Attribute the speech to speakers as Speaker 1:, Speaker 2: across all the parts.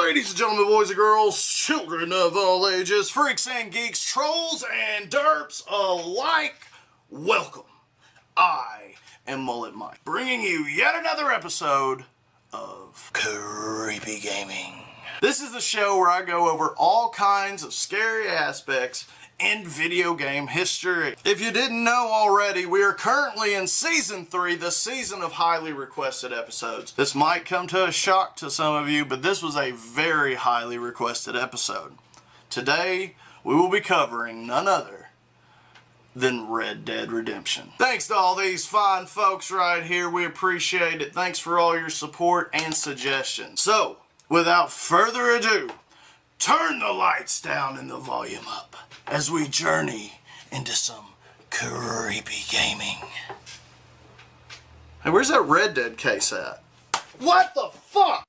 Speaker 1: Ladies and gentlemen, boys and girls, children of all ages, freaks and geeks, trolls and derps alike, welcome. I am Mullet Mike, bringing you yet another episode of Creepy Gaming. This is the show where I go over all kinds of scary aspects in video game history. If you didn't know already, we are currently in Season 3, the season of highly requested episodes. This might come to a shock to some of you, but this was a very highly requested episode. Today, we will be covering none other than Red Dead Redemption. Thanks to all these fine folks right here, we appreciate it. Thanks for all your support and suggestions. So, without further ado, turn the lights down and the volume up as we journey into some creepy gaming. Hey, where's that Red Dead case at? What the fuck?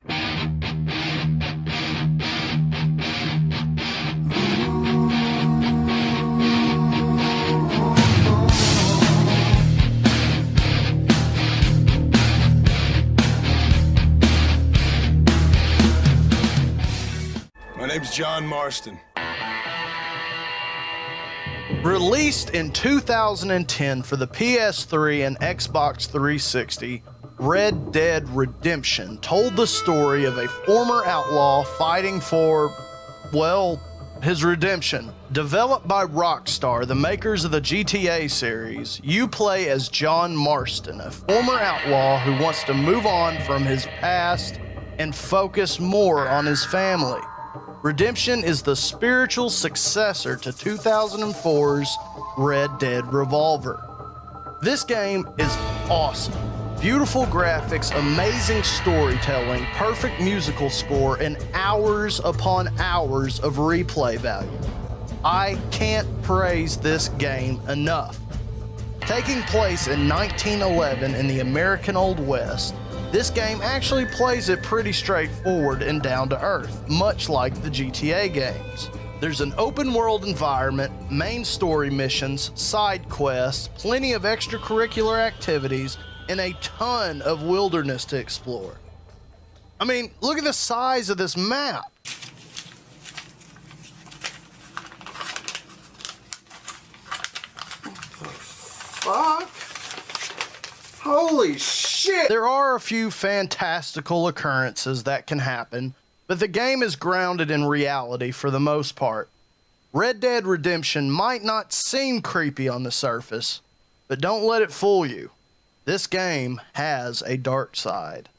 Speaker 2: My name's John Marston.
Speaker 1: Released in 2010 for the PS3 and Xbox 360, Red Dead Redemption told the story of a former outlaw fighting for, well, his redemption. Developed by Rockstar, the makers of the GTA series, you play as John Marston, a former outlaw who wants to move on from his past and focus more on his family. Redemption is the spiritual successor to 2004's Red Dead Revolver. This game is awesome. Beautiful graphics, amazing storytelling, perfect musical score, and hours upon hours of replay value. I can't praise this game enough. Taking place in 1911 in the American Old West, this game actually plays it pretty straightforward and down to earth, much like the GTA games. There's an open world environment, main story missions, side quests, plenty of extracurricular activities, and a ton of wilderness to explore. I mean, look at the size of this map. What the fuck? Holy shit! There are a few fantastical occurrences that can happen, but the game is grounded in reality for the most part. Red Dead Redemption might not seem creepy on the surface, but don't let it fool you. This game has a dark side.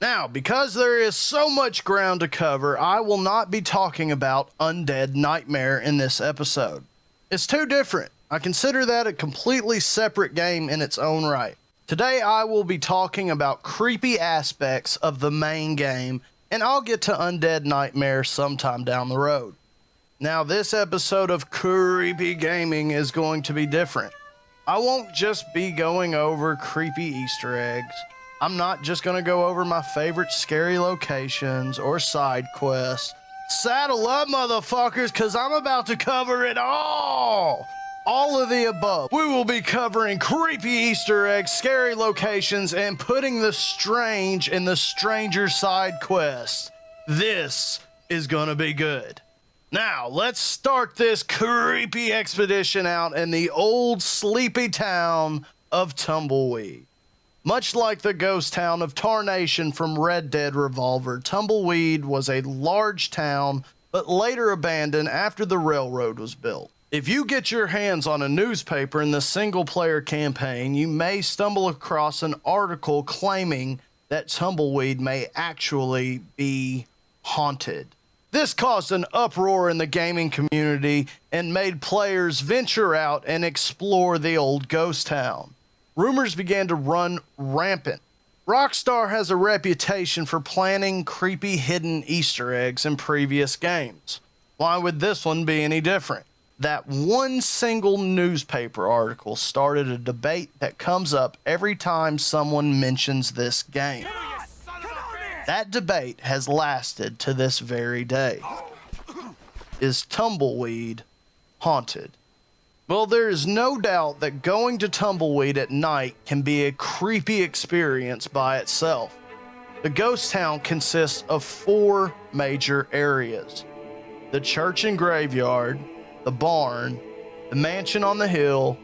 Speaker 1: Now, because there is so much ground to cover, I will not be talking about Undead Nightmare in this episode. It's too different. I consider that a completely separate game in its own right. Today I will be talking about creepy aspects of the main game, and I'll get to Undead Nightmare sometime down the road. Now this episode of Creepy Gaming is going to be different. I won't just be going over creepy Easter eggs. I'm not just going to go over my favorite scary locations or side quests. Saddle up, motherfuckers, because I'm about to cover it all! All of the above. We will be covering creepy Easter eggs, scary locations, and putting the strange in the stranger side quest. This is gonna be good. Now, let's start this creepy expedition out in the old sleepy town of Tumbleweed. Much like the ghost town of Tarnation from Red Dead Revolver, Tumbleweed was a large town, but later abandoned after the railroad was built. If you get your hands on a newspaper in the single-player campaign, you may stumble across an article claiming that Tumbleweed may actually be haunted. This caused an uproar in the gaming community and made players venture out and explore the old ghost town. Rumors began to run rampant. Rockstar has a reputation for planting creepy hidden Easter eggs in previous games. Why would this one be any different? That one single newspaper article started a debate that comes up every time someone mentions this game. That debate has lasted to this very day. Is Tumbleweed haunted? Well, there is no doubt that going to Tumbleweed at night can be a creepy experience by itself. The ghost town consists of 4 major areas: the church and graveyard, the barn, the mansion on the hill,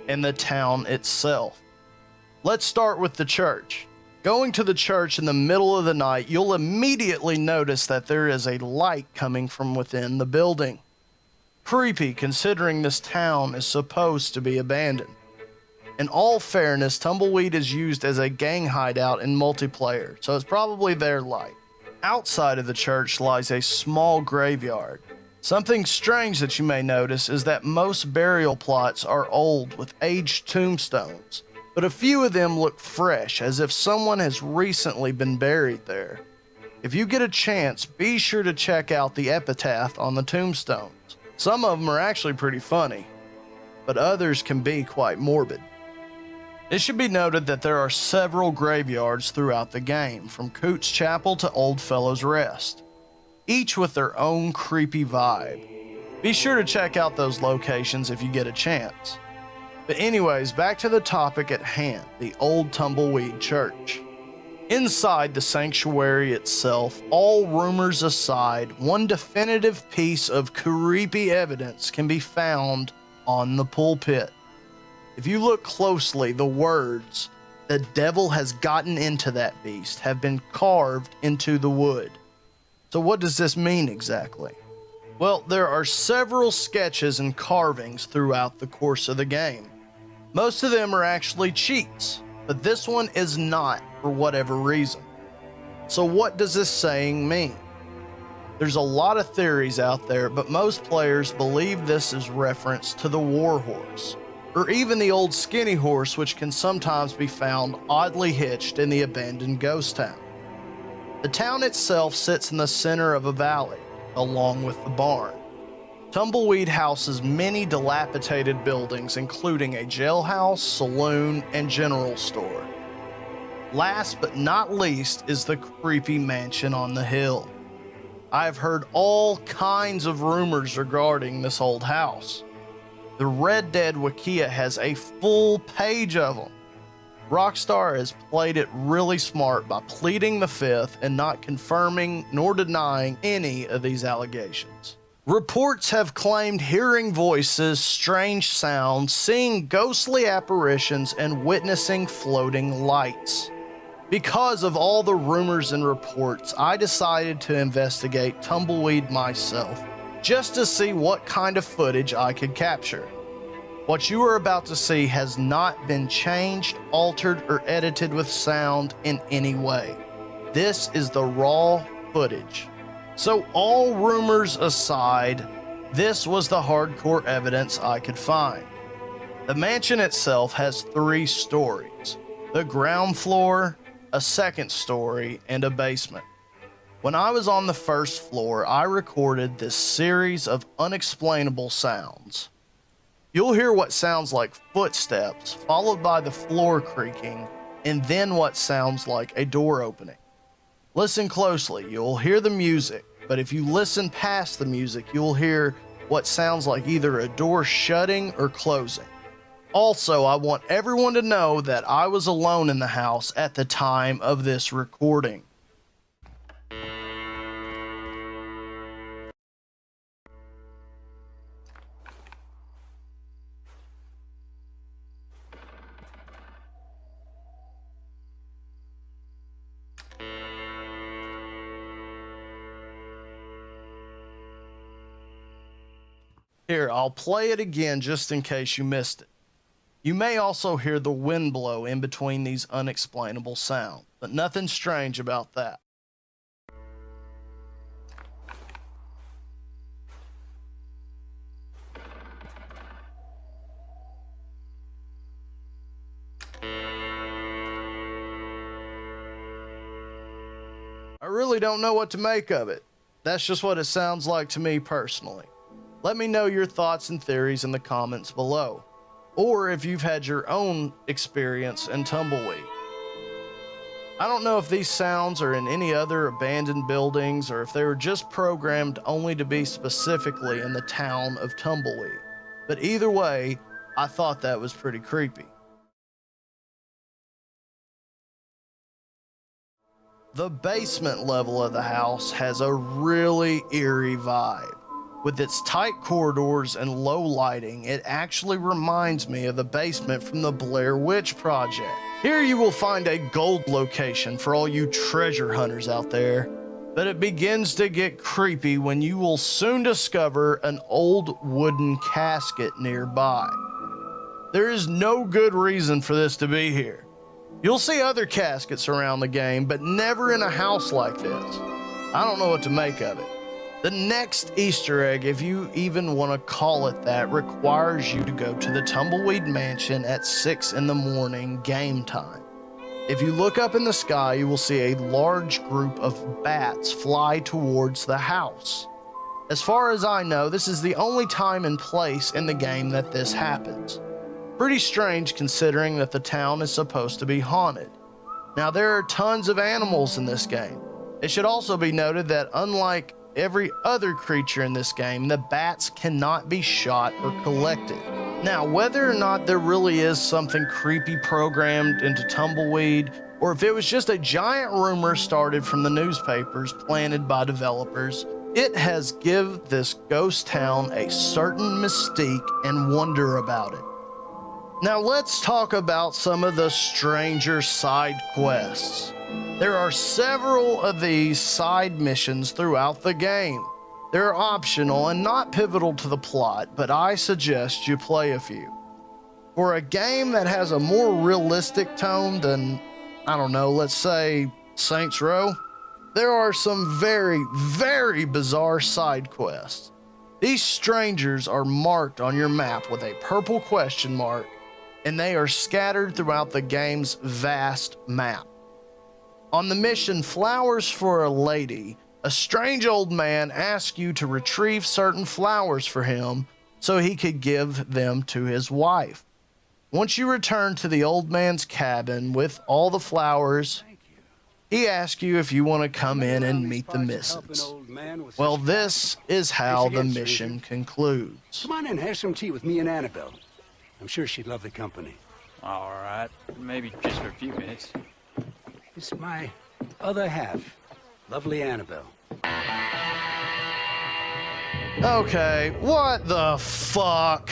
Speaker 1: and the town itself. Let's start with the church. Going to the church in the middle of the night, you'll immediately notice that there is a light coming from within the building. Creepy, considering this town is supposed to be abandoned. In all fairness, Tumbleweed is used as a gang hideout in multiplayer, so it's probably their light. Outside of the church lies a small graveyard. Something strange that you may notice is that most burial plots are old with aged tombstones, but a few of them look fresh, as if someone has recently been buried there. If you get a chance, be sure to check out the epitaph on the tombstones. Some of them are actually pretty funny, but others can be quite morbid. It should be noted that there are several graveyards throughout the game, from Coots Chapel to Old Fellows Rest, each with their own creepy vibe. Be sure to check out those locations if you get a chance. But anyways, back to the topic at hand, the Old Tumbleweed Church. Inside the sanctuary itself, all rumors aside, one definitive piece of creepy evidence can be found on the pulpit. If you look closely, the words, "The devil has gotten into that beast," have been carved into the wood. So what does this mean exactly? Well, there are several sketches and carvings throughout the course of the game. Most of them are actually cheats, but this one is not for whatever reason. So what does this saying mean? There's a lot of theories out there, but most players believe this is reference to the war horse, or even the old skinny horse, which can sometimes be found oddly hitched in the abandoned ghost town. The town itself sits in the center of a valley, along with the barn. Tumbleweed houses many dilapidated buildings, including a jailhouse, saloon, and general store. Last but not least is the creepy mansion on the hill. I have heard all kinds of rumors regarding this old house. The Red Dead Wikia has a full page of them. Rockstar has played it really smart by pleading the fifth and not confirming nor denying any of these allegations. Reports have claimed hearing voices, strange sounds, seeing ghostly apparitions, and witnessing floating lights. Because of all the rumors and reports, I decided to investigate Tumbleweed myself, just to see what kind of footage I could capture. What you are about to see has not been changed, altered, or edited with sound in any way. This is the raw footage. So all rumors aside, this was the hardcore evidence I could find. The mansion itself has 3 stories: the ground floor, a second story, and a basement. When I was on the first floor, I recorded this series of unexplainable sounds. You'll hear what sounds like footsteps, followed by the floor creaking, and then what sounds like a door opening. Listen closely, you'll hear the music, but if you listen past the music, you'll hear what sounds like either a door shutting or closing. Also, I want everyone to know that I was alone in the house at the time of this recording. Here, I'll play it again just in case you missed it. You may also hear the wind blow in between these unexplainable sounds, but nothing strange about that. I really don't know what to make of it. That's just what it sounds like to me personally. Let me know your thoughts and theories in the comments below, or if you've had your own experience in Tumbleweed. I don't know if these sounds are in any other abandoned buildings or if they were just programmed only to be specifically in the town of Tumbleweed, but either way, I thought that was pretty creepy. The basement level of the house has a really eerie vibe. With its tight corridors and low lighting, it actually reminds me of the basement from the Blair Witch Project. Here you will find a gold location for all you treasure hunters out there, but it begins to get creepy when you will soon discover an old wooden casket nearby. There is no good reason for this to be here. You'll see other caskets around the game, but never in a house like this. I don't know what to make of it. The next Easter egg, if you even want to call it that, requires you to go to the Tumbleweed Mansion at 6 in the morning game time. If you look up in the sky, you will see a large group of bats fly towards the house. As far as I know, this is the only time and place in the game that this happens. Pretty strange considering that the town is supposed to be haunted. Now, there are tons of animals in this game. It should also be noted that unlike every other creature in this game, the bats cannot be shot or collected. Now, whether or not there really is something creepy programmed into Tumbleweed, or if it was just a giant rumor started from the newspapers planted by developers, it has given this ghost town a certain mystique and wonder about it. Now let's talk about some of the stranger side quests. There are several of these side missions throughout the game. They're optional and not pivotal to the plot, but I suggest you play a few. For a game that has a more realistic tone than, I don't know, let's say Saints Row, there are some very, very bizarre side quests. These strangers are marked on your map with a purple question mark, and they are scattered throughout the game's vast map. On the mission Flowers for a Lady, a strange old man asks you to retrieve certain flowers for him so he could give them to his wife. Once you return to the old man's cabin with all the flowers, he asks you if you want to come in and meet the missus. Well, this is how the mission concludes.
Speaker 3: Come on in, have some tea with me and Annabelle. I'm sure she'd love the company.
Speaker 4: All right, maybe just for a few minutes.
Speaker 3: This is my other half, lovely Annabelle.
Speaker 1: Okay, what the fuck?